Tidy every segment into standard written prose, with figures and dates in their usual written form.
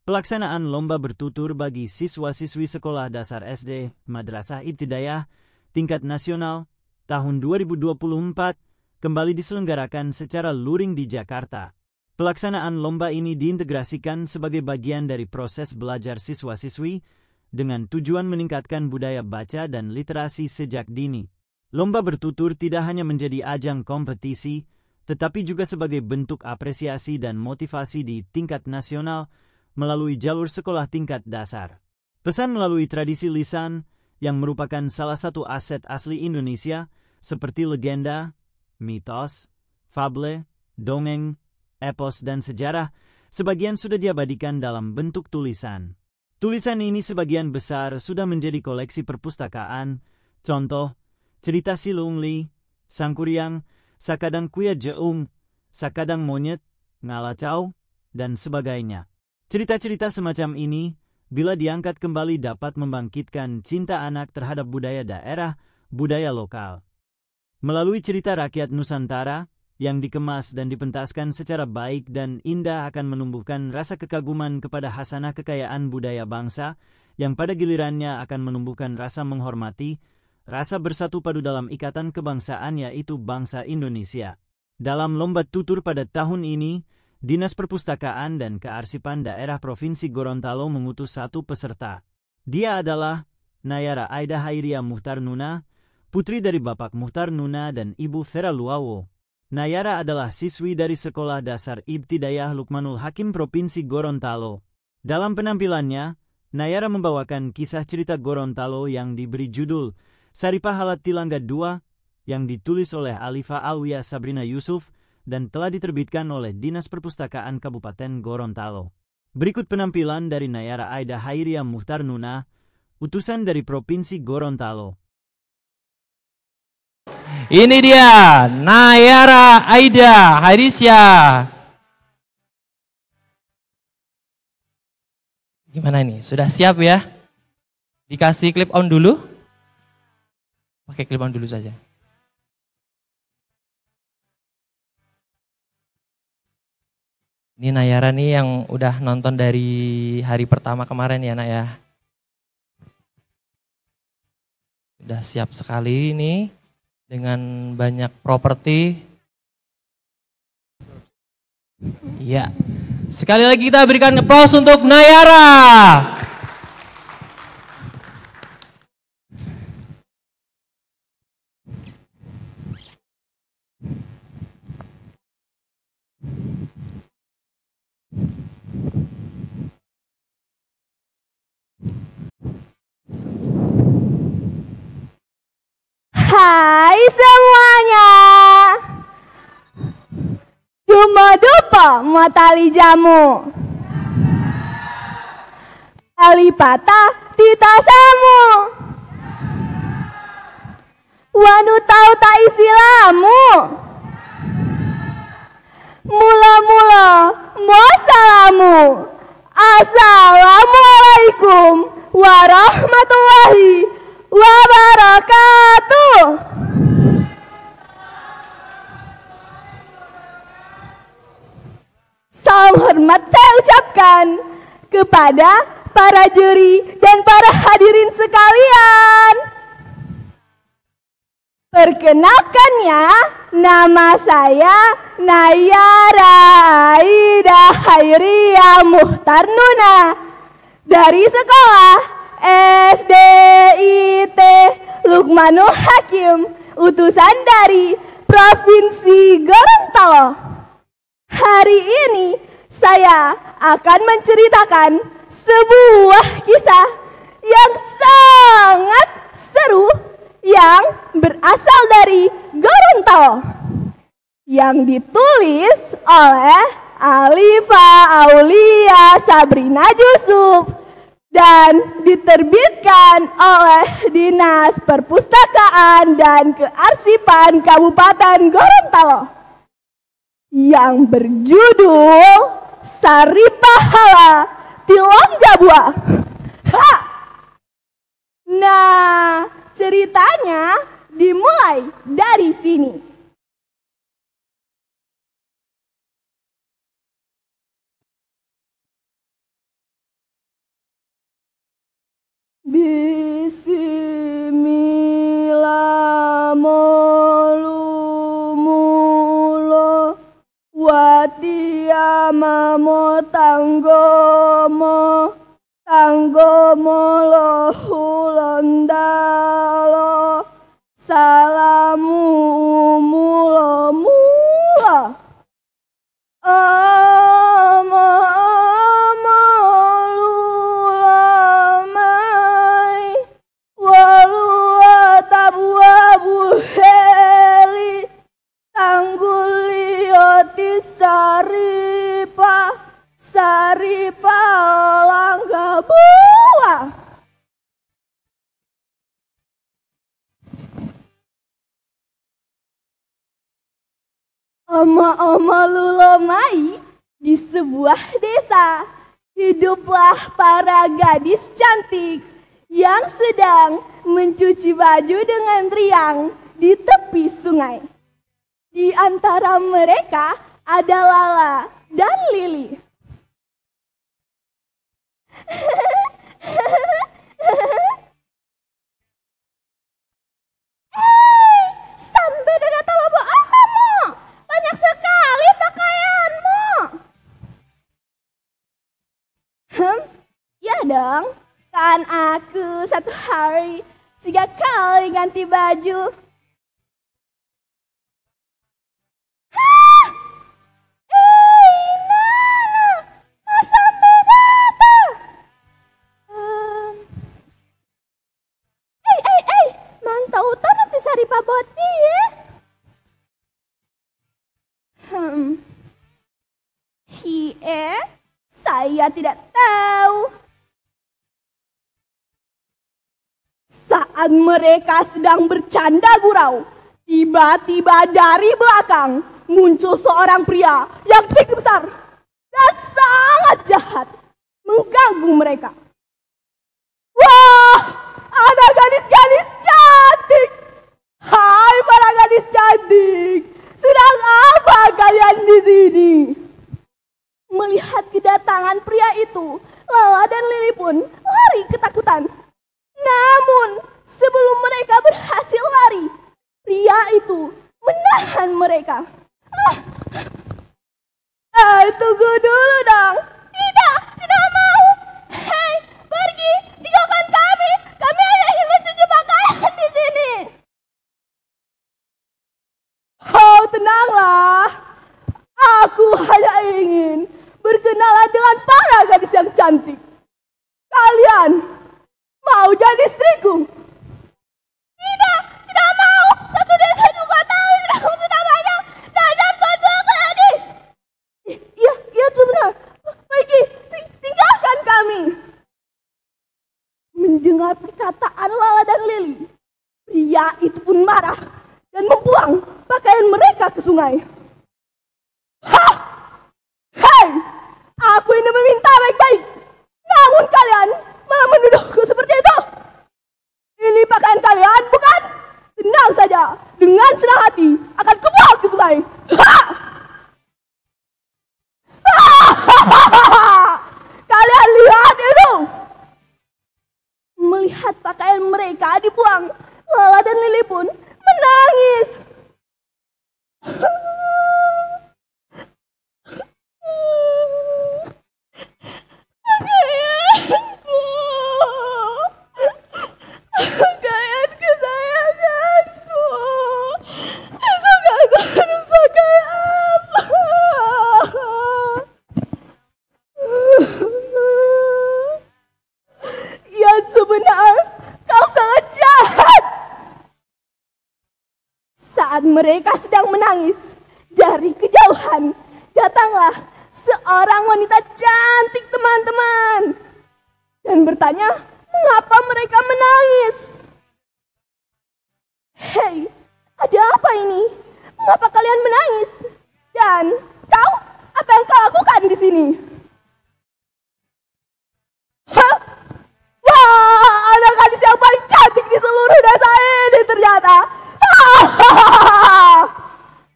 Pelaksanaan lomba bertutur bagi siswa-siswi sekolah dasar SD Madrasah Ibtidaiyah tingkat nasional tahun 2024 kembali diselenggarakan secara luring di Jakarta. Pelaksanaan lomba ini diintegrasikan sebagai bagian dari proses belajar siswa-siswi dengan tujuan meningkatkan budaya baca dan literasi sejak dini. Lomba bertutur tidak hanya menjadi ajang kompetisi, tetapi juga sebagai bentuk apresiasi dan motivasi di tingkat nasional melalui jalur sekolah tingkat dasar. Pesan melalui tradisi lisan yang merupakan salah satu aset asli Indonesia seperti legenda, mitos, fable, dongeng, epos, dan sejarah, sebagian sudah diabadikan dalam bentuk tulisan. Tulisan ini sebagian besar sudah menjadi koleksi perpustakaan, contoh, cerita Si Lungli, Sangkuriang, Sakadang Kuya Jeung, Sakadang Monyet, Ngalacau, dan sebagainya. Cerita-cerita semacam ini, bila diangkat kembali dapat membangkitkan cinta anak terhadap budaya daerah, budaya lokal. Melalui cerita rakyat Nusantara, yang dikemas dan dipentaskan secara baik dan indah akan menumbuhkan rasa kekaguman kepada hasanah kekayaan budaya bangsa, yang pada gilirannya akan menumbuhkan rasa menghormati, rasa bersatu padu dalam ikatan kebangsaan yaitu bangsa Indonesia. Dalam lomba tutur pada tahun ini, Dinas Perpustakaan dan Kearsipan Daerah Provinsi Gorontalo mengutus satu peserta. Dia adalah Nayara Aida Hairia Muhtar Nuna, putri dari Bapak Muhtar Nuna dan Ibu Vera Luawo. Nayara adalah siswi dari Sekolah Dasar Ibtidaiyah Lukmanul Hakim Provinsi Gorontalo. Dalam penampilannya, Nayara membawakan kisah cerita Gorontalo yang diberi judul Saripah Halat Tilangga II yang ditulis oleh Alifa Alwiyah Sabrina Yusuf dan telah diterbitkan oleh Dinas Perpustakaan Kabupaten Gorontalo. Berikut penampilan dari Nayara Aida Hairia Muhtar Nuna, utusan dari Provinsi Gorontalo. Ini dia Nayara Aida Hairia. Gimana nih? Sudah siap ya? Dikasih clip on dulu? Pakai clip on dulu saja. Ini Nayara nih yang udah nonton dari hari pertama kemarin ya Nak ya. Udah siap sekali ini dengan banyak properti. Iya. Sekali lagi kita berikan aplaus untuk Nayara. Hai semuanya, Dumo dupo matali jamu, tali patah tita samu, wanu tau tak isilamu, mula-mula mau salamu, assalamualaikum warahmatullahi wabarakatuh. Salam hormat saya ucapkan kepada para juri dan para hadirin sekalian. Perkenalkannya, nama saya Nayara Aida Hairia Muhtar Nuna dari sekolah SDIT Lukmanul Hakim, utusan dari Provinsi Gorontalo. Hari ini saya akan menceritakan sebuah kisah yang sangat seru yang berasal dari Gorontalo, yang ditulis oleh Alifa Aulia Sabrina Yusuf dan diterbitkan oleh Dinas Perpustakaan dan Kearsipan Kabupaten Gorontalo, yang berjudul Saripah Halat Tilangga II. Nah, ceritanya dimulai dari sini. Bismillah mulu watiyamamo tanggomo lohulondalo salamu mula Saripa langga buah. Oma-oma lulomai di sebuah desa hiduplah para gadis cantik yang sedang mencuci baju dengan riang di tepi sungai. Di antara mereka ada Lala dan Lili. Sampai dada talobo amamu, banyak sekali pakaianmu. Ya dong, kan aku satu hari 3 kali ganti baju. Saya tidak tahu. Saat mereka sedang bercanda gurau, tiba-tiba dari belakang muncul seorang pria yang tinggi besar dan sangat jahat mengganggu mereka. Wah, ada gadis-gadis cantik. Hai para gadis cantik, sedang apa kalian di sini? Melihat kedatangan pria itu, Lala dan Lili pun lari ketakutan. Namun, sebelum mereka berhasil lari, pria itu menahan mereka. Tunggu dulu dong. Tidak mau. Hei, pergi, tinggalkan kami. Kami hanya ingin mencuci pakaian di sini. Oh, tenanglah. Aku hanya ingin berkenalan dengan para gadis yang cantik. Kalian mau jadi istriku? Tidak mau. Satu desa juga tahu istriku sudah banyak. Dasar kotor ini. Iya itu benar. Pergi, tinggalkan kami. Mendengar perkataan Lala dan Lili, pria itu pun marah dan membuang pakaian mereka ke sungai. Hah! Hei! Aku ini meminta baik-baik, namun kalian malah menuduhku seperti itu. Ini pakaian kalian, bukan? Tenang saja, dengan senang hati akan kubuang ke sungai. Kalian lihat itu. Melihat pakaian mereka dibuang, Lala dan Lili pun menangis. Pakaian kesayanganku. Besok aku harus pakai apa? Yang sebenar, kau sangat jahat. Saat mereka sedang menangis, dari kejauhan datanglah seorang wanita cantik, teman-teman, dan bertanya, mengapa mereka menangis? Hei, ada apa ini? Mengapa kalian menangis? Dan kau, apa yang kau lakukan di sini? Hah? Wah, ada gadis yang paling cantik di seluruh desa ini ternyata.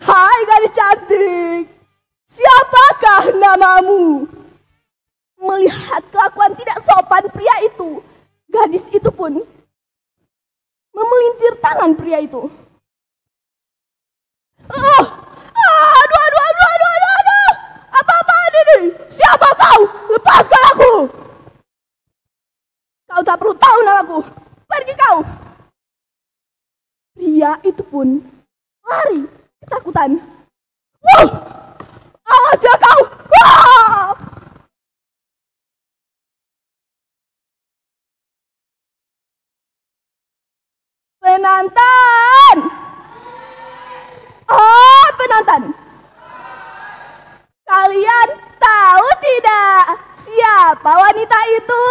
Hai gadis cantik, siapakah namamu? Melihat kelakuan tidak sopan pria itu, gadis itu tangan pria itu. Aduh. Apa-apaan ini? Siapa kau? Lepaskan aku. Kau tak perlu tahu namaku. Pergi kau. Pria itu pun lari ketakutan. Wow! Awas ya kau! Wow! Penonton! Oh, penonton! Kalian tahu tidak siapa wanita itu?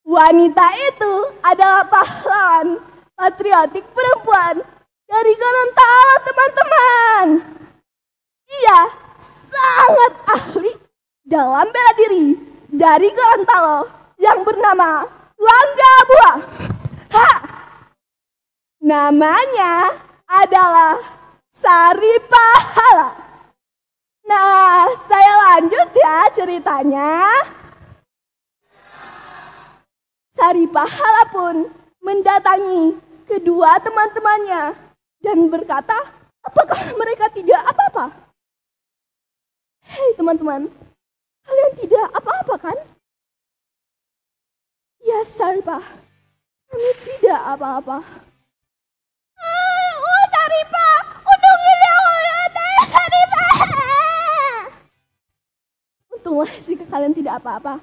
Wanita itu adalah pahlawan patriotik perempuan dari Gorontalo, teman-teman. Ia sangat ahli dalam bela diri dari Gorontalo yang bernama Langga Buah. Namanya adalah Sari Pahala. Nah, saya lanjut ya ceritanya. Sari Pahala pun mendatangi kedua teman-temannya dan berkata, apakah mereka tidak apa-apa? Hei teman-teman, kalian tidak apa-apa kan? Ya Saripah, kami tidak apa-apa. Saripah, Saripah. Untunglah jika kalian tidak apa-apa.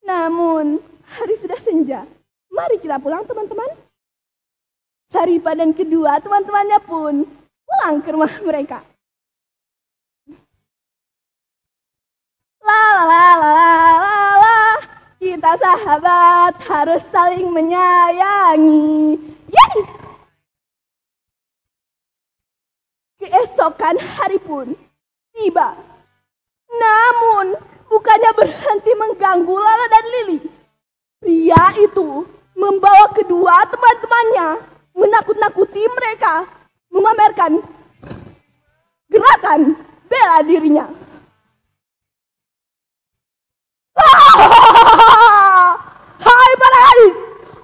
Namun, hari sudah senja. Mari kita pulang teman-teman. Saripah dan kedua teman-temannya pun pulang ke rumah mereka. Kita sahabat harus saling menyayangi. Yeay! Keesokan hari pun tiba. Namun bukannya berhenti mengganggu Lala dan Lili. Pria itu membawa kedua teman-temannya, menakut-nakuti mereka, memamerkan gerakan bela dirinya. Hai para gadis,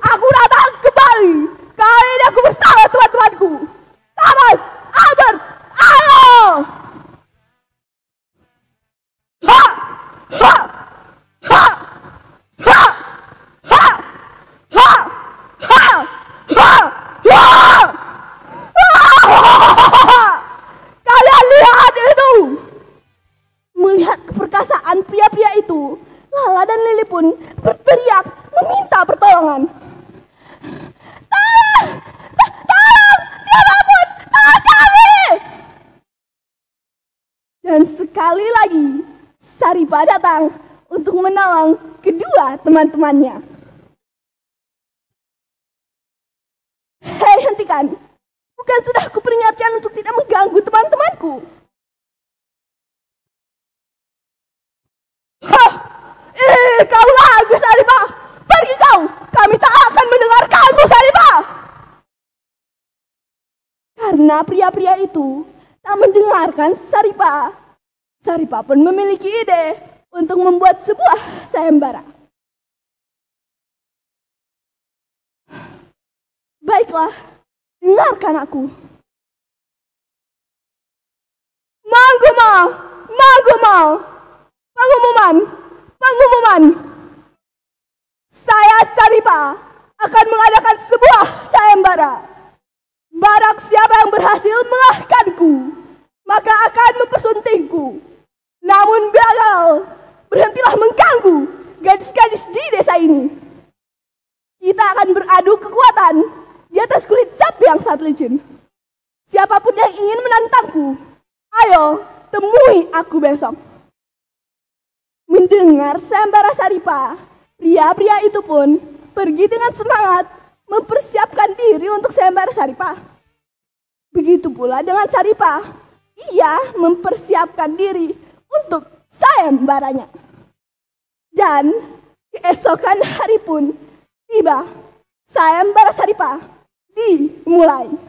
aku datang kembali. Kali ini aku bersama teman-temanku, Thomas, Albert, ayo! Ha! Ha! Ha! Ha! Ha! Ha! Ha! Ha! Kalian lihat itu? Melihat keperkasaan pria-pria itu, Lala dan Lili pun berteriak meminta pertolongan. Tolong! Tolong! Siapapun! Tolong kami! Dan sekali lagi, Saripah datang untuk menolong kedua teman-temannya. Hei, hentikan! Bukan sudah aku peringatkan untuk tidak mengganggu teman-temanku? Kau lagu Saripah! Pergi kau! Kami tak akan mendengarkanmu Saripah! Karena pria-pria itu tak mendengarkan Saripah, Saripah pun memiliki ide untuk membuat sebuah sayembara. Baiklah, dengarkan aku. Pengumuman. Saya Saripah akan mengadakan sebuah sayembara. Barang siapa yang berhasil mengalahkanku, maka akan mempersuntingku. Namun gagal, berhentilah mengganggu gadis-gadis di desa ini. Kita akan beradu kekuatan di atas kulit sapi yang sangat licin. Siapapun yang ingin menantangku, ayo temui aku besok. Mendengar sayembara Saripah, pria-pria itu pun pergi dengan semangat mempersiapkan diri untuk sayembara Saripah. Begitu pula dengan Saripah, ia mempersiapkan diri untuk sayembaranya. Dan keesokan hari pun tiba, sayembara Saripah dimulai.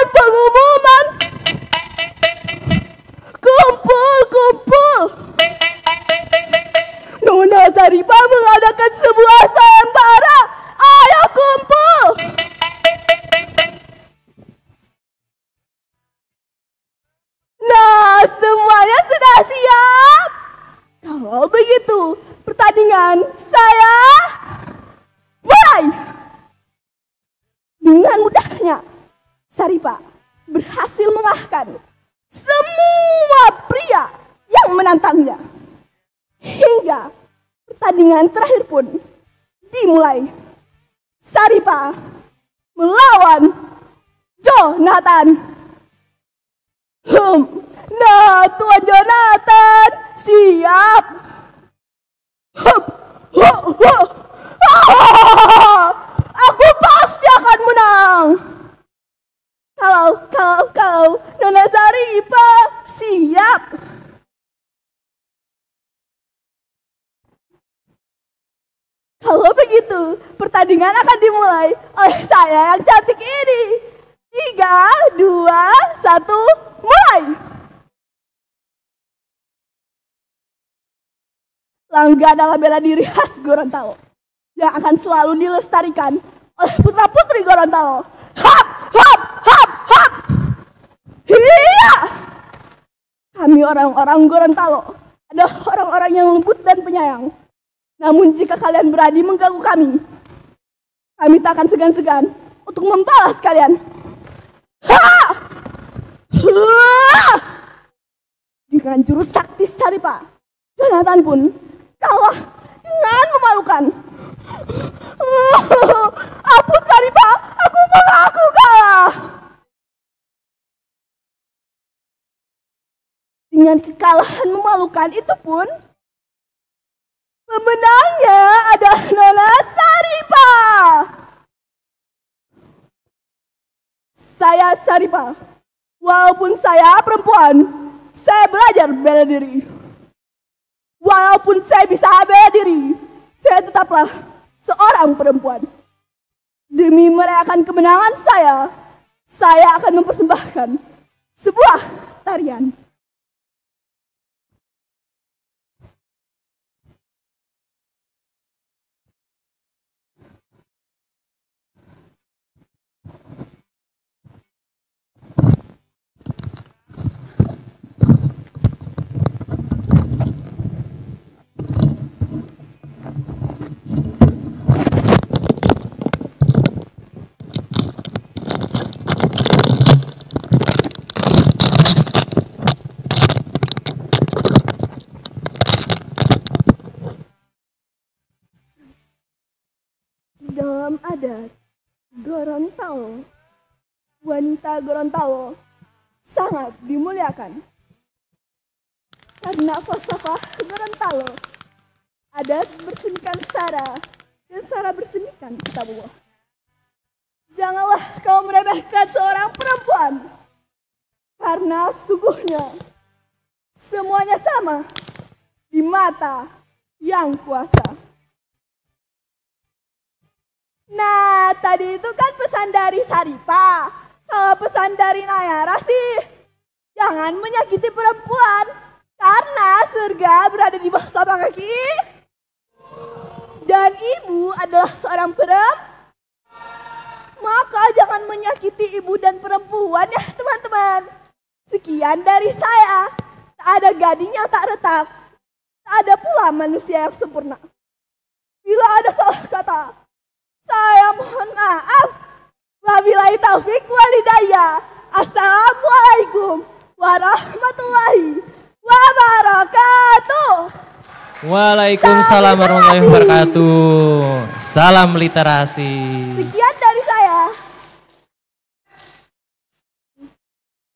Pengumuman pertandingan saya mulai. Dengan mudahnya, Saripa berhasil mengalahkan semua pria yang menantangnya. Hingga pertandingan terakhir pun dimulai. Saripa melawan Jonathan. Nah, Tuan Jonathan, siap. Aku pasti akan menang. Kalau Nona Saripa siap. Kalau begitu, pertandingan akan dimulai oleh saya yang cantik ini. 3, 2, 1, mulai. Langga adalah bela diri khas Gorontalo yang akan selalu dilestarikan oleh putra-putri Gorontalo. Hap, hap, hap, hap. Iya. Kami orang-orang Gorontalo adalah orang-orang yang lembut dan penyayang. Namun jika kalian berani mengganggu kami tak akan segan-segan untuk membalas kalian. Ha! Dengan jurus sakti Saripa, Jonathan pun kalah dengan memalukan. Ampun Saripa, aku mengaku kalah. Dengan kekalahan memalukan itu pun, pemenangnya adalah Nona Saripa. Saya Saripa. Walaupun saya perempuan, saya belajar bela diri. Walaupun saya bisa bela diri, saya tetaplah seorang perempuan. Demi merayakan kemenangan saya akan mempersembahkan sebuah tarian. Dalam adat Gorontalo, wanita Gorontalo sangat dimuliakan. Karena falsafah Gorontalo, adat bersenikan sara dan sara bersenikan tabuh. Janganlah kau meremehkan seorang perempuan, karena sungguhnya semuanya sama di mata yang kuasa. Nah, tadi itu kan pesan dari Saripa. Kalau pesan dari Nayara sih, jangan menyakiti perempuan, karena surga berada di bawah telapak kaki. Dan ibu adalah seorang perempuan. Maka jangan menyakiti ibu dan perempuan ya teman-teman. Sekian dari saya. Tak ada gading yang tak retak. Tak ada pula manusia yang sempurna. Bila ada salah kata, saya mohon maaf. Wabillahi taufik walhidayah. Assalamualaikum warahmatullahi wabarakatuh. Waalaikumsalam warahmatullahi wabarakatuh. Salam literasi. Sekian dari saya.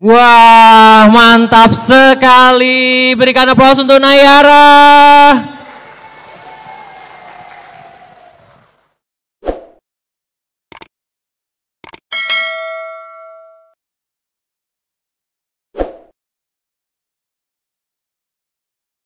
Wah, mantap sekali. Berikan aplaus untuk Nayara.